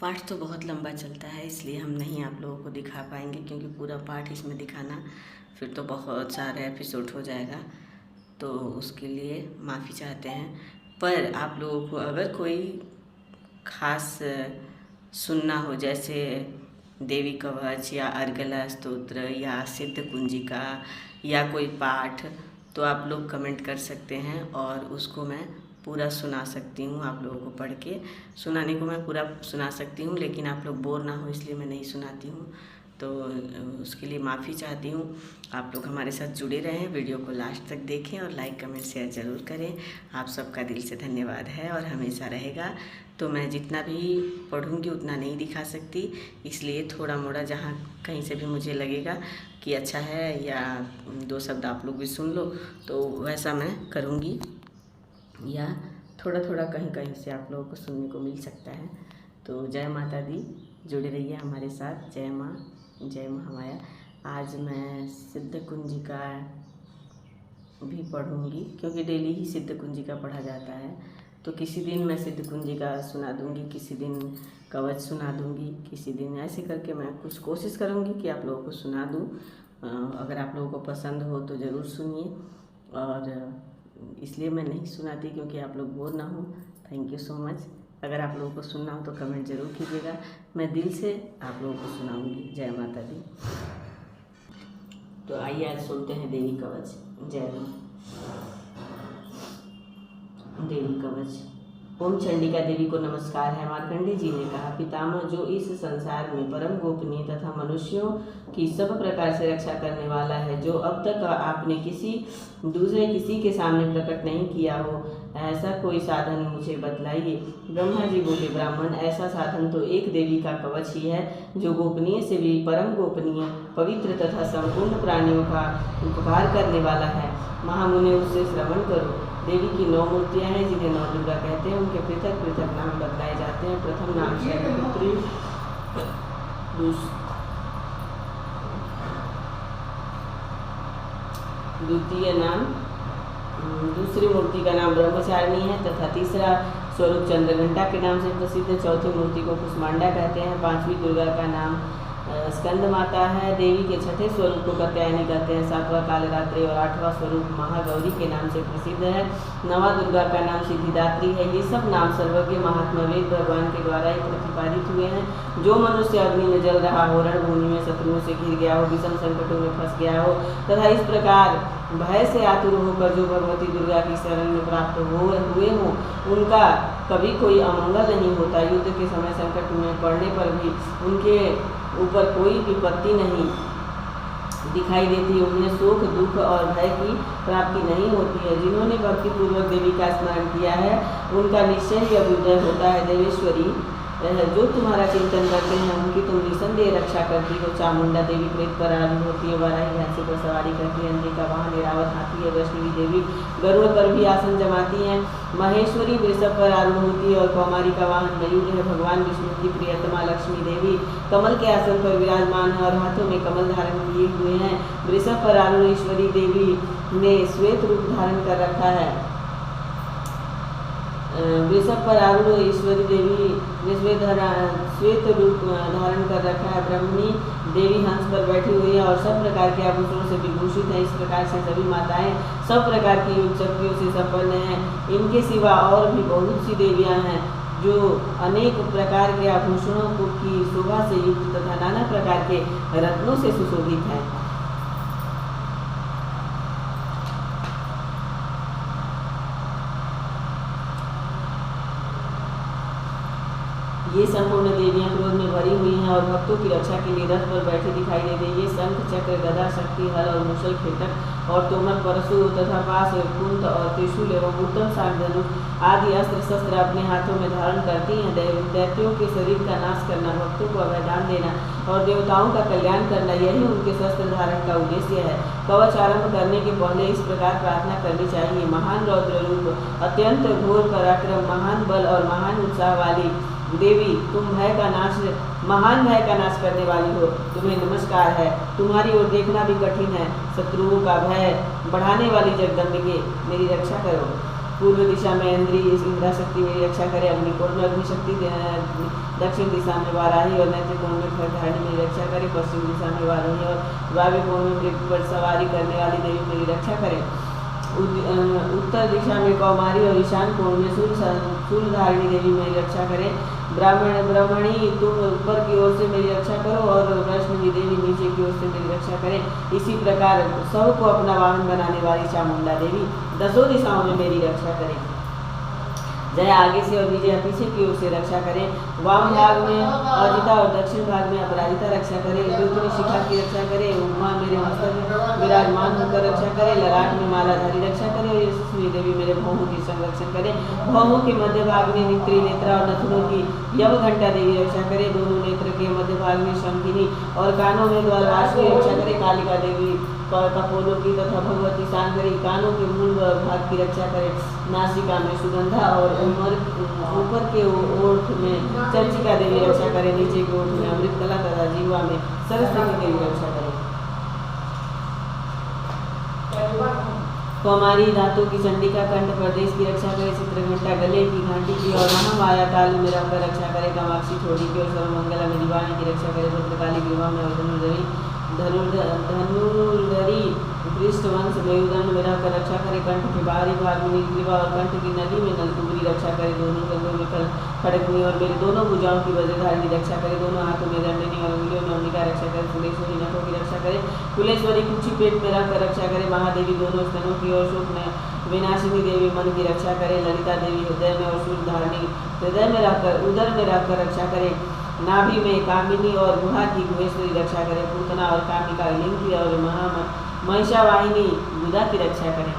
पाठ तो बहुत लंबा चलता है, इसलिए हम नहीं आप लोगों को दिखा पाएंगे, क्योंकि पूरा पाठ इसमें दिखाना फिर तो बहुत सारे एपिसोड हो जाएगा, तो उसके लिए माफ़ी चाहते हैं। पर आप लोगों को अगर कोई खास सुनना हो, जैसे देवी कवच या अर्गला स्तोत्र या सिद्ध कुंजिका या कोई पाठ, तो आप लोग कमेंट कर सकते हैं और उसको मैं पूरा सुना सकती हूँ। आप लोगों को पढ़ के सुनाने को मैं पूरा सुना सकती हूँ, लेकिन आप लोग बोर ना हो इसलिए मैं नहीं सुनाती हूँ, तो उसके लिए माफ़ी चाहती हूँ। आप लोग हमारे साथ जुड़े रहें, वीडियो को लास्ट तक देखें और लाइक कमेंट शेयर ज़रूर करें। आप सबका दिल से धन्यवाद है और हमेशा रहेगा। तो मैं जितना भी पढ़ूँगी उतना नहीं दिखा सकती, इसलिए थोड़ा मोड़ा जहाँ कहीं से भी मुझे लगेगा कि अच्छा है या दो शब्द आप लोग भी सुन लो, तो वैसा मैं करूँगी, या थोड़ा थोड़ा कहीं कहीं से आप लोगों को सुनने को मिल सकता है। तो जय माता दी, जुड़े रहिए हमारे साथ। जय माँ, जय महामाया। आज मैं सिद्ध कुंजिका भी पढ़ूंगी, क्योंकि डेली ही सिद्ध कुंजिका पढ़ा जाता है, तो किसी दिन मैं सिद्ध कुंजिका सुना दूंगी, किसी दिन कवच सुना दूंगी, किसी दिन ऐसे करके मैं कुछ कोशिश करूंगी कि आप लोगों को सुना दूं। अगर आप लोगों को पसंद हो तो ज़रूर सुनिए, और इसलिए मैं नहीं सुनाती क्योंकि आप लोग बोर ना हो। Thank you so much. अगर आप लोगों को सुनना हो तो कमेंट ज़रूर कीजिएगा, मैं दिल से आप लोगों को सुनाऊंगी। जय माता दी। तो आइए आज सुनते हैं देवी कवच। जय माँ। देवी कवच। ओम चंडिका देवी को नमस्कार है। मार्कंडे जी ने कहा, पितामह, जो इस संसार में परम गोपनीय तथा मनुष्यों की सब प्रकार से रक्षा करने वाला है, जो अब तक आपने किसी के सामने प्रकट नहीं किया हो, ऐसा कोई साधन मुझे बतलाइए। ब्रह्मा जी बोले, ब्राह्मण, ऐसा साधन तो एक देवी का कवच ही है, जो गोपनीय से भी परम गोपनीय, पवित्र तथा संपूर्ण प्राणियों का उपकार करने वाला है। महामुने, उससे श्रवण करो। देवी की 9 मूर्तियाँ हैं, जिन्हें 9 दुर्गा कहते हैं। उनके पृथक पृथक नाम बतलाए जाते हैं। प्रथम नाम शैलपुत्री, दूसरी मूर्ति का नाम ब्रह्मचारिणी है, तथा तीसरा स्वरूप चंद्रघंटा के नाम से प्रसिद्ध। चौथी मूर्ति को कुष्मांडा कहते हैं। 5वीं दुर्गा का नाम स्कंद माता है। देवी के 6ठे स्वरूप को कात्यायनी कहते हैं। 7वां कालरात्रि और 8वां स्वरूप महागौरी के नाम से प्रसिद्ध है। 9वां दुर्गा का नाम सिद्धिदात्री है। ये सब नाम सर्वज्ञ महात्मा वेद भगवान के द्वारा ही प्रतिपादित हुए हैं। जो मनुष्य अग्नि में जल रहा हो, रणभूमि में शत्रुओं से घिर गया हो, विषम संकटों में फंस गया हो, तथा इस प्रकार भय से आतुर होकर जो भगवती दुर्गा की शरण में प्राप्त हुए हों, उनका कभी कोई अमंगल नहीं होता। युद्ध के समय संकट में पड़ने पर भी उनके ऊपर कोई विपत्ति नहीं दिखाई देती। उन्हें सुख, दुख और भय की प्राप्ति नहीं होती है। जिन्होंने भक्तिपूर्वक देवी का स्मरण किया है, उनका निश्चय ही अभ्युदय होता है। देवेश्वरी, जो तुम्हारा चिंतन करते हैं, उनकी तुम निसंदेह रक्षा करती हो। चामुंडा देवी प्रेत पर आरूढ़ होती है। वाराही हाथी पर सवारी करती है। अंबिका वाहन ऐरावत हाथी है। वैष्णवी देवी गरुड़ पर भी आसन जमाती हैं। महेश्वरी वृषभ पर आरूढ़ होती है और कौमारी का वाहन मयूर है। भगवान विष्णु की प्रियतमा लक्ष्मी देवी कमल के आसन पर विराजमान है और हाथों में कमल धारण किए हुए हैं। वृषभ पर आरूढ़ ईश्वरी देवी ने श्वेत रूप धारण कर रखा है। वृषभ पर आरूढ़ ईश्वरी देवी ने श्वेत रूप धारण कर रखा है। ब्रह्मणी देवी हंस पर बैठी हुई है और सब प्रकार के आभूषणों से विभूषित है। इस प्रकार से सभी माताएं सब प्रकार की योग शक्तियों से संपन्न हैं। इनके सिवा और भी बहुत सी देवियां हैं, जो अनेक प्रकार के आभूषणों की शोभा से युक्त तथा नाना प्रकार के रत्नों से सुशोभित हैं। ये संपूर्ण देवियां क्रोध में भरी हुई हैं और भक्तों की रक्षा के लिए रथ पर बैठे दिखाई देते हैं। ये शंख, चक्र, गदा, शक्ति, हल और मुसल, खेटक और तोमर, परशु तथा पास, कुंत और त्रिशूल एवं उत्तम धनुष आदि अस्त्र शस्त्र अपने हाथों में धारण करती हैं। दैत्यों के शरीर का नाश करना, भक्तों को अभयदान देना और देवताओं का कल्याण करना, यही उनके शस्त्र धारण का उद्देश्य है। कवच आरंभ करने के पहले इस प्रकार प्रार्थना करनी चाहिए। महान रौद्र रूप, अत्यंत घोर पराक्रम, महान बल और महान उत्साह वाली देवी, तुम महान भय का नाश करने वाली हो, तुम्हें नमस्कार है। तुम्हारी ओर देखना भी कठिन है। शत्रुओं का भय बढ़ाने वाली जगदम्बिके, मेरी रक्षा करो। पूर्व दिशा में इंद्रा शक्ति मेरी रक्षा करे। अग्निकोण में अग्नि शक्ति, दक्षिण दिशा में वाराही और नैत्य कोण में खरधारी मेरी रक्षा करे। पश्चिम दिशा में वारुणी और वायव्य कोण में मृग पर सवारी करने वाली देवी मेरी रक्षा करे। उत्तर दिशा में कौमारी और ईशान कोण में शूलधारिणी देवी मेरी रक्षा करे। ब्राह्मणी तुम ऊपर की ओर से मेरी रक्षा करो और वैष्णवी देवी नीचे की ओर से मेरी रक्षा करे। इसी प्रकार सबको अपना वाहन बनाने वाली चामुंडा देवी 10 दिशाओं में मेरी रक्षा करे। जय आगे से और विजय पीछे की ओर से रक्षा करें। वाम भाग में अजिता और दक्षिण भाग में अपराजिता रक्षा करे। ज्योतिनी शिखा की रक्षा करे। उमा मेरे मस्तक में विराजमान होकर रक्षा करे। ललाट में मालाधारी रक्षा करे और यशस्वी देवी मेरे भौहों की संरक्षण करे। भौहों के मध्य भाग में नेत्री, नेत्रा और नथुनों की यवघंटा देवी रक्षा करे। दोनों नेत्र के मध्य भाग में शंखिनी और कानों में द्वारवासिनी रक्षा करे। कालिका देवी कपोलों की तथा भगवती सांकरी कानों के मूल भाग की रक्षा करे। नासिका में सुगंधा और ऊपर के ओठ में चर्चिका देवी रक्षा करे। नीचे के ओठ में अमृत कला तथा जीवा में सरस्वती देवी रक्षा करे। कौमारी दांतों की चंडिका कंठ प्रदेश की रक्षा करे। चित्रघंटा गले की घंटी की और महामाया तालु में रहकर रक्षा करे। कामाक्षी ठोड़ी की और सर्वमंगला में दीवानी की रक्षा करे। भद्रकाली ग्रीवा में और धनुर्धरी पृष्ठवंश मेरुदंड में रहकर रक्षा करे। कंठ के बाहरी भाग में नीलग्रीवा और कंठ की नली में नलकुबरी रक्षा करे। दोनों कंधों में खड़कनी और मेरे दोनों भुजाओं की वज्रधारिणी रक्षा करे। दोनों हाथों में दंडनी और उंगलियों में अंबिका रक्षा करे। कुलेश्वरी नखों की रक्षा करे। कुलेश्वरी कुची पेट में रहकर रक्षा करे। महादेवी दोनों स्तनों की और शोक में विनाशिनी देवी मन की रक्षा करे। ललिता देवी हृदय में और शूलधारिणी हृदय में रहकर उदर में रहकर रक्षा करे। नाभि में कामिनी और गुहा की गुहेश्वरी रक्षा करे। पूतना और कामिका लिंग की और महिषावाहिनी गुदा की रक्षा करे।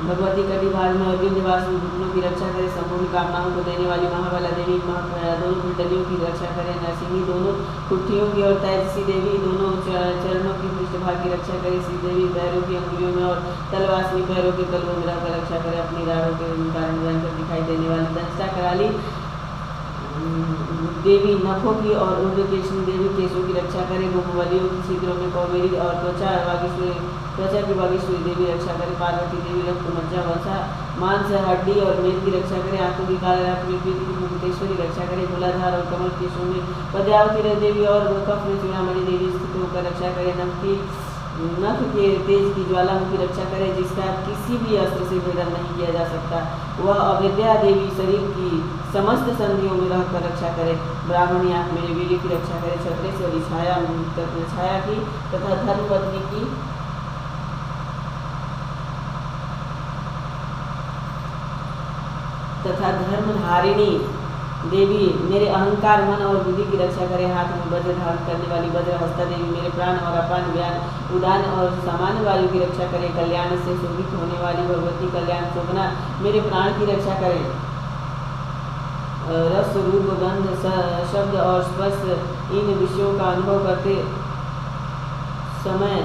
भगवती कटी भाग में और विंध्यवासिनी घुटनों की रक्षा करे। संपूर्ण कामनाओं को देने वाली महाबला देवी दोनों कुंडलियों की रक्षा करे। नरसिंही दोनों कुट्ठियों की और तेजसी देवी दोनों चरणों की पृष्ठभाग की रक्षा करे। श्री देवी पैरों की अंगुलियों में और तलवासिनी पैरों के तलवों में रहकर रक्षा करे। अपनी राहों के कारण भयंकर दिखाई देने वाली दंष्टा कराली देवी नखों की और उर्ध्वकेशिनी देवी केशों की रक्षा करे। गोमवलियों की छिद्रों में कौबेरी और त्वचा की वागीश्वरी देवी रक्षा करे। पार्वती देवी रक्त मज्जा वसा मांस हड्डी और मेद की रक्षा करे। आंखों की काले की मुकुटेश्वरी रक्षा करे। मूलाधार और कमल केशों में पद्यावती देवी और कफ में चूड़ामणि देवी स्थित होकर रक्षा करे। नख के तेज की ज्वालामुखी रक्षा करे। जिसका किसी भी अस्त्र से भेदन नहीं किया जा सकता। वह अविद्या देवी शरीर की समस्त संधियों में रहकर रक्षा करे। ब्राह्मणी आंख मेरे वीर्य की रक्षा करे। छत्रेश्वरी छाया की तथा धर्मपत्नी की तथा धर्मधारिणी देवी मेरे अहंकार मन और बुद्धि की रक्षा करे। हाथ में वज्र धारण करने वाली वज्रहस्ता देवी मेरे प्राण और अपान व्यान उदान और सामान्य वायु की रक्षा करे। कल्याण से शोभित होने वाली भगवती कल्याण शोभना मेरे प्राण की रक्षा करे। रस रूप गंध शब्द और स्पर्श इन विषयों का अनुभव करते समय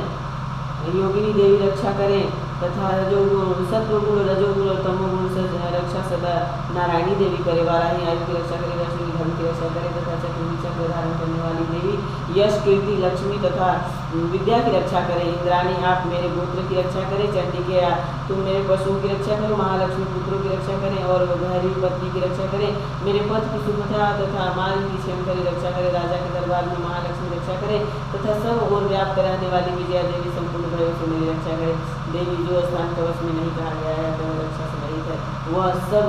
योगिनी देवी रक्षा करे। तथा रजोगुण सत्वगुण रजोगुण और तमोगुण से रक्षा सदा नारायणी देवी करे। वाराही आयु की रक्षा करे। वैष्णवी धर्म की रक्षा करे। तथा चक्र धारण करने वाली देवी यश कीर्ति लक्ष्मी तथा विद्या की रक्षा करे। इंद्राणी आप मेरे गोत्र की रक्षा करे। चंडिके तुम मेरे पशुओं की रक्षा करो। महालक्ष्मी पुत्रों की रक्षा करें और भैरवी पत्नी की रक्षा करें। मेरे पथ की सुभद्रा तथा माल की क्षमकरी रक्षा करे। राजा के दरबार में महालक्ष्मी रक्षा करे तथा सब और व्याप्त रहने वाली विजया देवी संपूर्ण भयों से मेरी रक्षा करे। देवी जो स्थान कवच में नहीं कहा गया है तो रक्षा से रहित है वह सब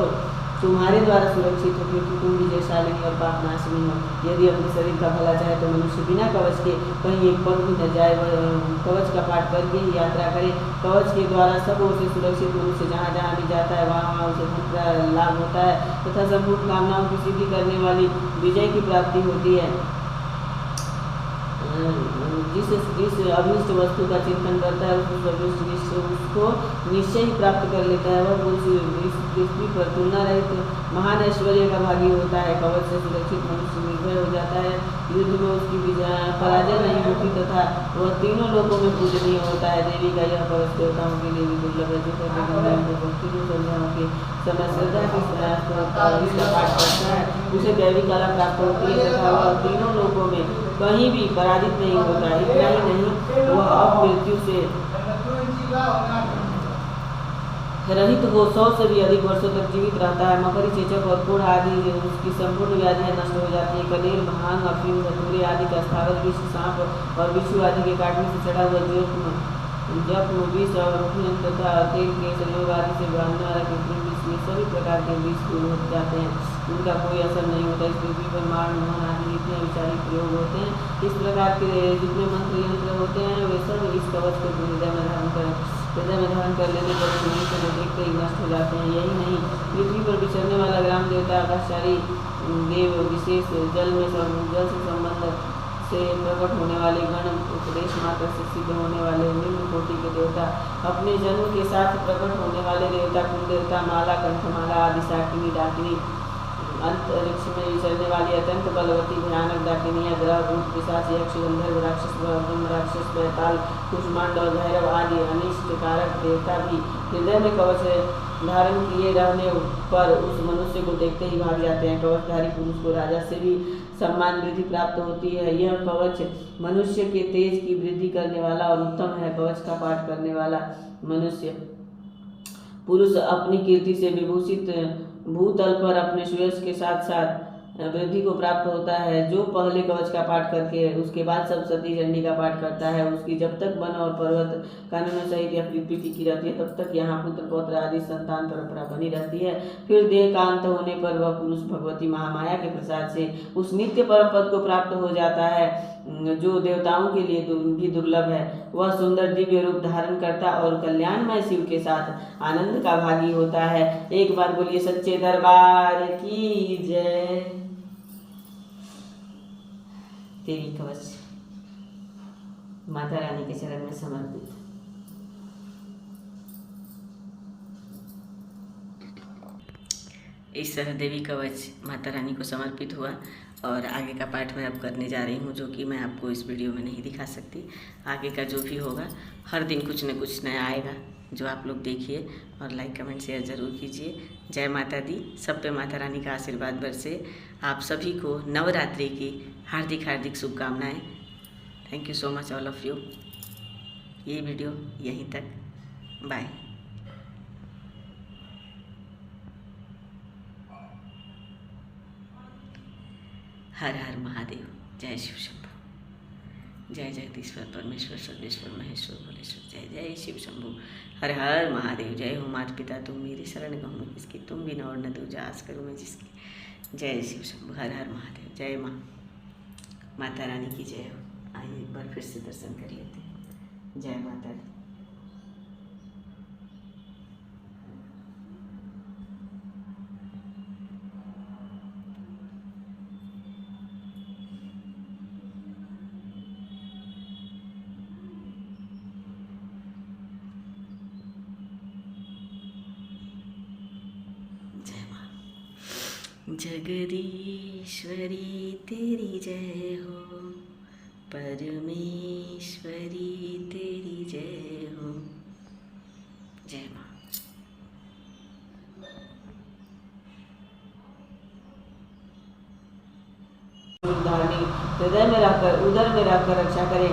तुम्हारे द्वारा सुरक्षित हो, क्योंकि तुम विजयशालिनी और पापनाशिनी हो। यदि अपने शरीर का भला चाहे तो मनुष्य बिना कवच के कहीं एक पग भी न जाए, कवच का पाठ करके ही यात्रा करे। कवच के द्वारा सब ओर से सुरक्षित मनुष्य जहाँ जहाँ भी जाता है वहाँ वहाँ उसे धन का लाभ होता है तथा संपूर्ण कामनाओं की सिद्धि करने वाली विजय की प्राप्ति होती है। जिस अभिष्ट वस्तु का चिंतन करता है उसको निश्चय ही प्राप्त कर लेता है। वह पुरुष इस पृथ्वी पर तुलना रहित महान ऐश्वर्य का भागी होता है। कवच से सुरक्षित मनुष्य निर्भय हो जाता है। युद्ध में उसकी पराजय नहीं होती तथा वह तीनों लोकों में पूजनीय होता है। देवी का यह कवच देवताओं के लिए भी दुर्लभ है। जो तीनों संध्याओं के समय श्रद्धा की पाठ करता है उसे दैवी कला प्राप्त होती है तथा वह तीनों लोकों में कहीं भी पराजित नहीं होता है। इतना ही नहीं वह अब मृत्यु से रहित हो 100 से भी अधिक वर्षों तक जीवित रहता है। मकड़ी, चेचक और कोढ़ आदि उसकी संपूर्ण व्याधियाँ नष्ट हो जाती हैं। कनेर, भांग, अफीम, धतूरे आदि का स्थावर विष, सांप और बिच्छू आदि के काटने से चढ़ा हुआ जख्म, विष और तथा तेल के संयोग आदि से बांधने वाला कृत्रिम विष, ये सभी प्रकार के विष दूर हो जाते हैं, उनका कोई असर नहीं होता। इस पृथ्वी पर मार, मोहन आदि जितने विचारी प्रयोग होते हैं, इस प्रकार के जितने मंत्र यंत्र होते हैं, वे सब इस कवच को हृदय में धारण कर लेने पर मनुष्य को देखते ही नष्ट हो जाते हैं। यही नहीं, पृथ्वी पर विचरने वाला ग्राम देवता, आकाशचारी देव, विशेष जल से संबंध से प्रकट होने वाले गण, उपदेश मात्र से सिद्ध होने वाले निम्न कोटि के देवता, अपने जन्म के साथ प्रकट होने वाले देवता, कुल देवता, माला, कंठमाला आदि, शाकिनी, डाकिनी, अंतरिक्ष में विचरने वाली अत्यंत बलवती भयानक डाकिनियाँ, ग्रह, भूत, पिशाच, यक्ष, गंधर्व, राक्षस, ब्रह्म राक्षस, बैताल, कुष्मांड और भैरव आदि अनिष्ट कारक देवता भी हृदय में कवच धारण किए रहने पर उस मनुष्य को देखते ही भाग जाते हैं। कवचधारी पुरुष को राजा से भी सम्मान वृद्धि प्राप्त होती है। यह कवच मनुष्य के तेज की वृद्धि करने वाला और उत्तम है। कवच का पाठ करने वाला मनुष्य पुरुष अपनी कीर्ति से विभूषित भूतल पर अपने सुयश के साथ साथ वृद्धि को प्राप्त होता है। जो पहले कवच का पाठ करके उसके बाद सप्तशती चंडी का पाठ करता है, उसकी जब तक वन और पर्वत कानून सहित यह पृथ्वी टिकी रहती है, तब तक यहाँ पुत्र पौत्र आदि संतान परंपरा बनी रहती है। फिर देह का अंत होने पर वह पुरुष भगवती महामाया के प्रसाद से उस नित्य परम पद को प्राप्त हो जाता है, जो देवताओं के लिए भी दुर्लभ है। वह सुंदर दिव्य रूप धारण करता और कल्याणमय शिव के साथ आनंद का भागी होता है। एक बार बोलिए सच्चे दरबार की जय। देवी कवच माता रानी के चरण में समर्पित। इस तरह देवी कवच माता रानी को समर्पित हुआ और आगे का पाठ मैं अब करने जा रही हूँ, जो कि मैं आपको इस वीडियो में नहीं दिखा सकती। आगे का जो भी होगा, हर दिन कुछ न कुछ नया आएगा, जो आप लोग देखिए और लाइक कमेंट शेयर ज़रूर कीजिए। जय माता दी। सब पे माता रानी का आशीर्वाद बरसे। आप सभी को नवरात्रि की हार्दिक हार्दिक शुभकामनाएं। Thank you so much all of you. ये वीडियो यहीं तक। बाय। हर हर महादेव। जय शिव शंभू। जय जगदीश्वर परमेश्वर सर्वेश्वर महेश्वर भोलेश्वर। जय जय शिव शंभू। हर हर महादेव। जय हो माता पिता तुम मेरी शरण गहूँ में किसकी, तुम बिना और न दूजा आस करूँ मैं जिसकी। जय शिव शंभू। हर हर महादेव। जय माँ माता रानी की जय हो। आइए एक बार फिर से दर्शन कर लेते हैं। जय माता दी। जगदीश्वरी तेरी जय हो, परमेश्वरी तेरी जय हो। जय माँ। हृदय में रहकर, उदर में रहकर रक्षा करे।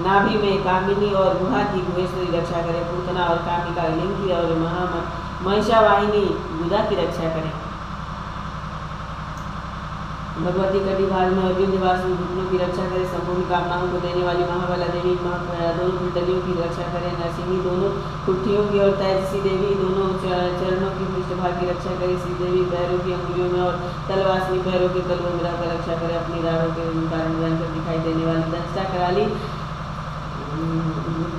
नाभि में कामिनी और गुहा की गुहेश्वरी रक्षा करे। पूतना और कामिका लिंग और महिषावाहिनी गुदा की रक्षा करे। भगवती कटी भाग में और विंध्यवासिनी घुटनों की रक्षा करे। संपूर्ण कामनाओं को देने वाली महाबला देवी दोनों कुंडलियों की रक्षा करे। नरसिंही दोनों कुट्ठियों की और तेजसी देवी दोनों चरणों की पृष्ठभाग की रक्षा करे। श्री देवी पैरों की अंगुलियों में और तलवासिनी पैरों के तलवों में रहकर रक्षा करे। अपनी राहों के कारण भयंकर दिखाई देने वाली दंष्टा कराली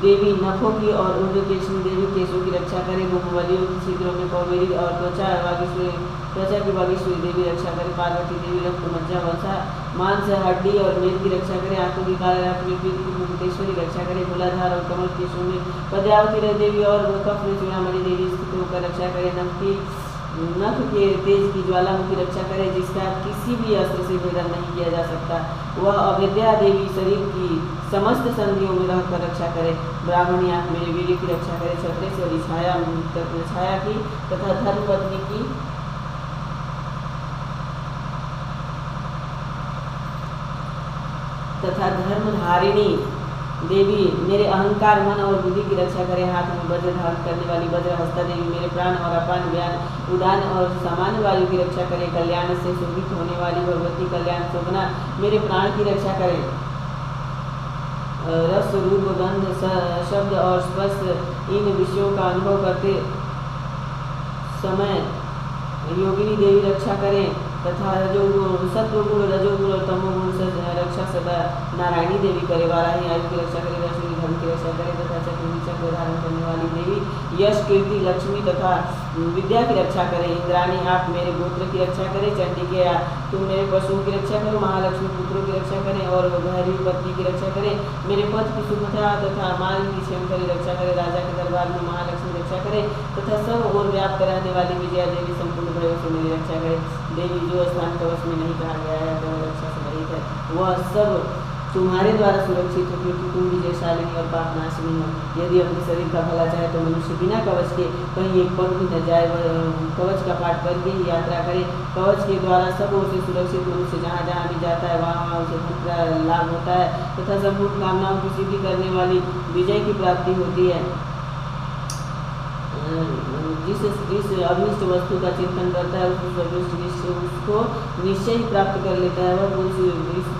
देवी नखों की और ऊर्ध्वकेशिनी देवी केशों की रक्षा करे। मुखबलियों की छिद्रों में कौबेरी और त्वचा की वागीश्वरी देवी रक्षा करे। पार्वती देवी रक्त मज्जा वसा मांस हड्डी और मेद की रक्षा करे। आंखों की काले आंख में प्रीति की मुकुटेश्वरी रक्षा करे। मूलाधार और कमल केशों में पद्मावती देवी और कफ में चूड़ामणि देवी स्थित होकर रक्षा करे। नख के तेज की ज्वालामुखी रक्षा करे, जिसका किसी भी अस्त्र से भेदन नहीं किया जा सकता। वह अविद्या देवी शरीर की समस्त संधियों में रहकर रक्षा करे। ब्राह्मणी आंख में वीर्य की रक्षा करे। छत्रेश्वरी छाया की तथा धर्मपत्नी की तथा धर्मधारिणी देवी मेरे अहंकार, मन और बुद्धि की रक्षा करे। हाथ में वज्र धारण करने वाली वज्र हस्ता देवी मेरे प्राण और अपान ज्ञान, उड़ान और सामान्य वायु की रक्षा करे। कल्याण से शोभित होने वाली भगवती कल्याण शोभना मेरे प्राण की रक्षा करे। रस, रूप, गंध, शब्द और स्पर्श इन विषयों का अनुभव करते समय योगिनी देवी रक्षा करें तथा रजोगुण, सत्वगुण, रजोगुण और तमोगुण से रक्षा सदा नारायणी देवी करे। वाराही आयु की रक्षा करे, वैष्णवी धर्म की रक्षा करे तथा चक्र धारण करने वाली देवी यश, कीर्ति, लक्ष्मी तथा विद्या की रक्षा करे। इंद्राणी आप मेरे गोत्र की रक्षा करे। चंडिके तुम मेरे पशुओं की रक्षा करो। महालक्ष्मी पुत्रों की रक्षा करें और भैरवी पत्नी की रक्षा करें। मेरे पथ की सुभद्रा तथा माल की क्षमकरी रक्षा करे। राजा के दरबार में महालक्ष्मी रक्षा करे तथा सब और व्याप्त रहने वाली विजया देवी संपूर्ण भयों से मेरी रक्षा करे। देवी जो स्थान कवच में नहीं कहा गया है वह रक्षा से रहित है, वह सब तुम्हारे द्वारा सुरक्षित हो, क्योंकि तुम विजयशालिनी और पापनाशिनी हो। यदि अपने शरीर का भला चाहे तो मनुष्य बिना कवच के कहीं एक पग भी न जाए, कवच का पाठ करके ही यात्रा करे। कवच के द्वारा सब ओर से सुरक्षित मनुष्य जहाँ जहाँ भी जाता है वहाँ वहाँ उसे धन का लाभ होता है तथा संपूर्ण कामनाओं की सिद्धि करने वाली विजय की प्राप्ति होती है। जिस अभिष्ट वस्तु का चिंतन करता है उसको निश्चय ही प्राप्त कर लेता है। वह पुरुष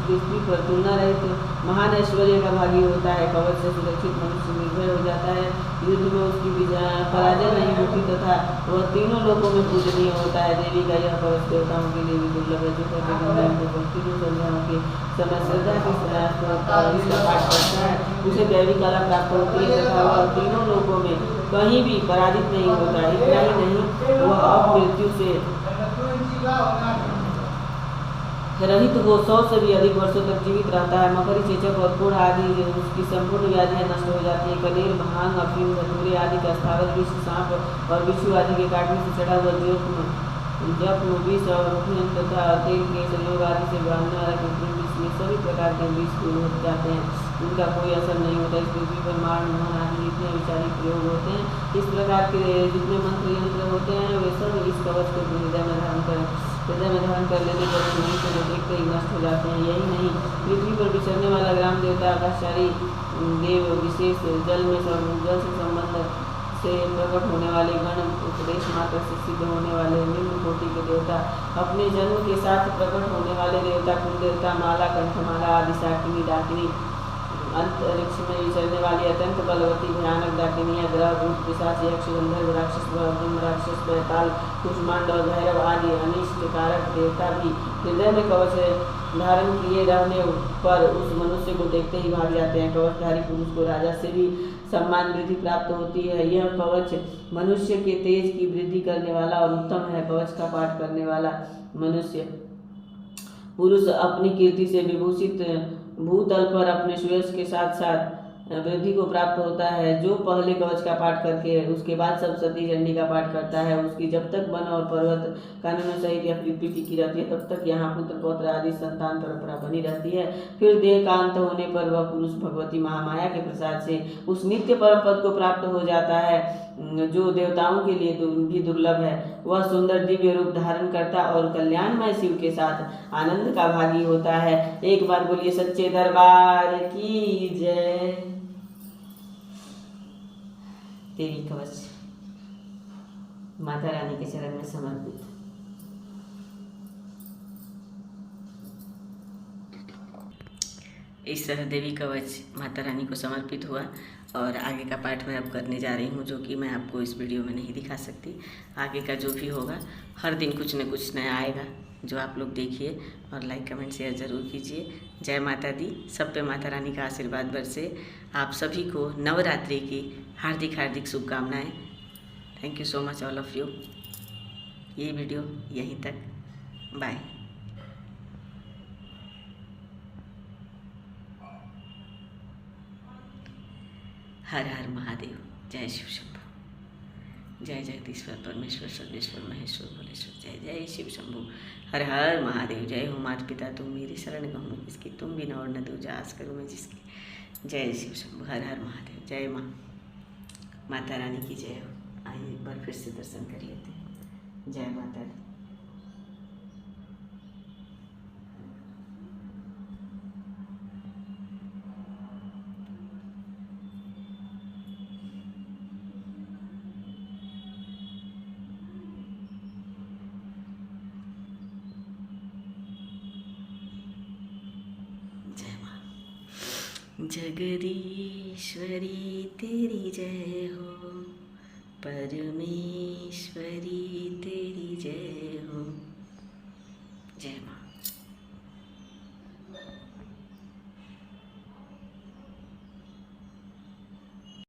पृथ्वी पर तुलना रहित महान ऐश्वर्य का भागी होता है। कवच से सुरक्षित मनुष्य निर्भय हो जाता है। युद्ध में उसकी पराजय नहीं होती तथा वह तीनों लोकों में पूजनीय होता है। देवी का यह कवच देवताओं के लिए भी दुर्लभ है। जो तीनों संध्याओं के समय श्रद्धा के पाठ करता है उसे दैवी कला प्राप्त होती है तथा वह तीनों लोकों में कहीं भी पराजित नहीं होता। इतना ही नहीं, वह अब मृत्यु से रहित हो 100 से भी अधिक वर्षों तक जीवित रहता है। मकरी, चेचक और कोढ़ आदि उसकी संपूर्ण व्याधियां नष्ट हो जाती है। कनेर, भांग, अफीम, धतूरे आदि का स्थावर विष, सांप और बिच्छू आदि के काटने से चढ़ा हुआ जख्म, विष और तथा तेल के संयोग आदि से बांधने वाला कृत्रिम विष, ये सभी प्रकार के विष दूर हो जाते हैं, उनका कोई असर नहीं होता। इस पृथ्वी पर मारण, मोहन आदि जितने विचारी प्रयोग होते हैं, इस प्रकार के जितने मंत्र यंत्र होते हैं वे सब इस कवच को हृदय में धारण कर लेने पर मनुष्य को देखते ही नष्ट हो जाते हैं। यही नहीं, पृथ्वी पर विचरने वाला ग्राम देवता आकाशचारी देव, विशेष जल से संबंध से प्रकट होने वाले गण, उपदेश मात्र से सिद्ध होने वाले निम्न कोटि के देवता, अपने जन्म के साथ प्रकट होने वाले देवता, कुल देवता, माला, कंठमाला आदि, शाकिनी, डाकिनी, अंतरिक्ष में विचरने वाली अत्यंत बलवती भयानक डाकिनियाँ, ग्रह, भूत, पिशाच, यक्ष, गंधर्व, राक्षस, ब्रह्म राक्षस, बैताल, कुष्मांड और भैरव आदि अनिष्ट कारक देवता भी हृदय में कवच धारण किए रहने पर उस मनुष्य को देखते ही भाग जाते हैं। कवचधारी पुरुष को राजा से भी सम्मान वृद्धि प्राप्त होती है। यह कवच मनुष्य के तेज की वृद्धि करने वाला और उत्तम है। कवच का पाठ करने वाला मनुष्य पुरुष अपनी कीर्ति से विभूषित भूतल पर अपने सुयश के साथ साथ वृद्धि को प्राप्त होता है। जो पहले कवच का पाठ करके उसके बाद सप्तशती चंडी का पाठ करता है, उसकी जब तक वन और पर्वत कानूनों सहित या पृथ्वी टिकी रहती है तब तक यहाँ पुत्र पौत्र आदि संतान परंपरा बनी रहती है। फिर देह का अंत होने पर वह पुरुष भगवती महामाया के प्रसाद से उस नित्य परम पद को प्राप्त हो जाता है जो देवताओं के लिए भी दुर्लभ है। वह सुंदर दिव्य रूप धारण करता और कल्याणमय शिव के साथ आनंद का भागी होता है। एक बार बोलिए सच्चे दरबार की जय। देवी कवच माता रानी के चरण में समर्पित। इस तरह देवी कवच माता रानी को समर्पित हुआ और आगे का पाठ मैं अब करने जा रही हूँ, जो कि मैं आपको इस वीडियो में नहीं दिखा सकती। आगे का जो भी होगा हर दिन कुछ न कुछ नया आएगा, जो आप लोग देखिए और लाइक कमेंट शेयर ज़रूर कीजिए। जय माता दी। सब पे माता रानी का आशीर्वाद बरसे। आप सभी को नवरात्रि की हार्दिक हार्दिक शुभकामनाएँ। Thank you so much all of you. ये वीडियो यहीं तक। बाय। हर हर महादेव। जय शिव शंभू। जय जगदीश्वर परमेश्वर सर्वेश्वर महेश्वर भोलेश्वर। जय जय शिव शंभू। हर हर महादेव। जय हो माता पिता तुम मेरी शरण गहूँ में किसकी, तुम बिन और न दूजा आस करूँ मैं जिसकी। जय शिव शंभू। हर हर महादेव। जय माँ माता रानी की जय हो। आइए एक बार फिर से दर्शन कर लेते हैं। जय माता दी। जगदीश्वरी तेरी जय हो, परमेश्वरी तेरी जय हो।